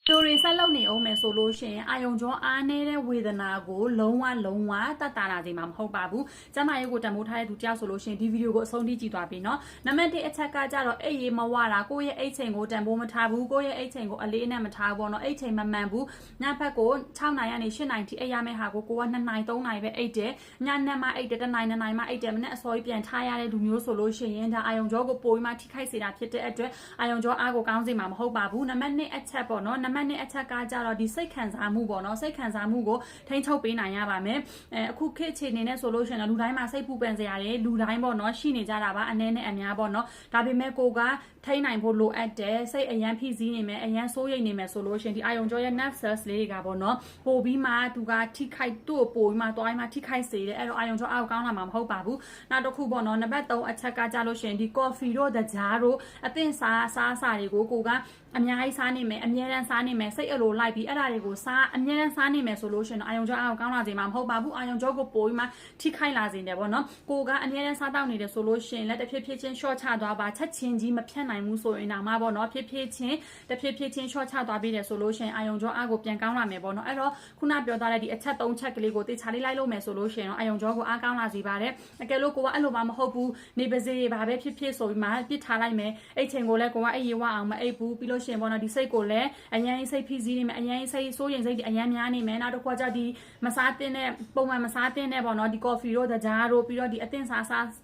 Story ဆက်လုပ်နေအောင်မယ်ဆိုလို့ရှိရင်အာယုံကြောအားနေတဲ့ဝေဒနာကိုလုံးဝတတ်တာလာစီမှာမဟုတ်ပါဘူး။ကျမရဲ့ကိုတမိုးထားတဲ့သူတယောက်ဆိုလို့ရှိရင်ဒီဗီဒီယိုကိုအဆုံးထိကြည့်သွားပြီเนาะ။နံပါတ်1အချက်ကကြတော့အိတ်ရေးမဝတာကိုယ့်ရဲ့အိတ်ချိန်ကိုတန်ဖိုးမထားဘူးကိုယ့်ရဲ့အိတ်ချိန်ကိုအလေးနဲ့မထားဘူးเนาะအိတ်ချိန်မမှန်ဘူး။ညဘက်ကို6နာရီကနေ8နာရီထိအိတ်ရမယ့်ဟာကိုက2နာရီ3နာရီပဲအိတ်တယ်။ညနေမှအိတ်တယ်1နာရီ2နာရီမှအိတ်တယ်မနေ့အစောကြီးပြန်ထားရတဲ့လူမျိုးဆိုလို့ရှိရင်ဒါအာယုံကြောကိုပိုပြီးမှထိခိုက်စေတာဖြစ်တဲ့အတွက်အာယုံကြောအားကိုကောင်းစေမှာမဟုတ်ပါဘူး။နံပါတ်2အချက်ပေါ့เนาะနံပါတ်2အချက်ကကြတော့ဒီစိတ်ခံစားမှုပေါ့နော်စိတ်ခံစားမှုကိုထိန်းချုပ်ပေးနိုင်ရပါမယ်အခုခေတ်ခြေနေနဲ့ဆိုလို့ရှိရင်လူတိုင်းမှာစိတ်ပူပန်စရာတွေလူတိုင်းပေါ့နော်ရှိနေကြတာပါအနည်းနဲ့အများပေါ့နော်ဒါပေမဲ့ကိုကထိန်းနိုင်ဖို့လိုအပ်တယ်စိတ်အရန်ဖိစီးနေမယ်အရန်စိုးရိမ်နေမယ်ဆိုလို့ရှိရင်ဒီအာယုံကြောရဲ့ nerve cells လေးတွေကပေါ့နော်ပို့ပြီးမှသူကထိခိုက်သူ့ကိုပို့ပြီးမှတွိုင်းမှထိခိုက်စေတယ်အဲ့တော့အာယုံကြောအောက်ကောင်းလာမှာမဟုတ်ပါဘူးနောက်တစ်ခုပေါ့နော်နံပါတ်3အချက်ကကြလို့ရှိရင်ဒီ coffee တို့ the jar တို့အသင့်စားတွေကိုကိုကအများကြီးစားနေမယ်အများရန်စားနေမယ်စိတ်အလိုလိုက်ပြီးအဲ့ဒါတွေကိုစားအများရန်စားနေမယ်ဆိုလို့ရှိရင်အာယုံကြောအောက်ကောင်းလာစေမှာမဟုတ်ပါဘူးအာယုံကြောကိုပို့ပြီးမှထိခိုက်လာစေတယ်ပေါ့နော်ကိုကအများရန်စားတောက်နေတယ်ဆိုလို့ရှိရင်လက်တစ်ဖြည်းဖြည်းချင်း short ချသွားပါချက်ချင်းကြီးမဖြတ်နိုင်ဘူးဆိုရင်တော့မှပေါ့နော်ဖြည်းဖြည်းချင်း short ချသွားပြီးတယ်ဆိုလို့ရှိရင်အာယုံကြောအောက်ကိုပြန်ကောင်းလာမယ်ပေါ့နော်အဲ့တော့ခုနပြောထားတဲ့ဒီအချက်3ချက်ကလေးကိုတေချာလေးလိုက်လို့မယ်ဆိုလို့ရှိရင်တော့အာယုံကြောကိုအားကောင်းလာစေပါတယ်အကယ်လို့ကိုကအဲ့လိုမှမဟုတ်ဘူးနေပါစေပါပဲဖြစ်ဖြစ်ဆိုပြီးမှပြစ်ထားလိုက်မယ်အဲ့ချိန်ကိုလည်းကိုကအဲ့ရေဝအောင်မအိပ်ဘူးပြီးလို့ရှိရင်ပေါ့နော်ဒီစိတ်ကိုလည်းအရင်စိတ်ဖိစီးနေမယ်အရင်စိတ်စိုးရင်စိတ်အရင်များနေမယ်နောက်တစ်ခါကျဒီမစားတင်တဲ့ပုံမှန်မစားတင်တဲ့ပေါ့နော်ဒီ coffee တို့ the jar တို့ပြီးတော့ဒီအသင့်စား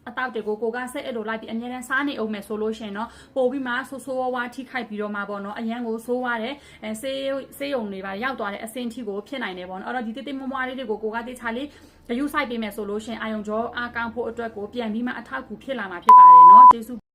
အတောက်တွေကိုကိုကစိတ်အဲ့လိုလိုက်ပြီးအများနဲ့စားနေအောင်မယ်ဆိုလို့ရှိရင်တော့ပို့ပြီးမှဆိုးဝါးထိခိုက်ပြီးတော့မှပေါ့နော်အရင်ကိုဆိုးဝါးတယ်ဆေးရုံတွေပါရောက်သွားတဲ့အဆင့်ထိကိုဖြစ်နိုင်တယ်ပေါ့နော်အဲ့တော့ဒီတိမမွားလေးတွေကိုကိုကတေချာလေးဂရုစိုက်ပေးမယ်ဆိုလို့ရှိရင်အာယုံကြောအားကောင်းဖို့အတွက်ကိုပြန်ပြီးမှအထောက်အကူဖြစ်လာမှာဖြစ်ပါတယ်နော်ကျေးဇူး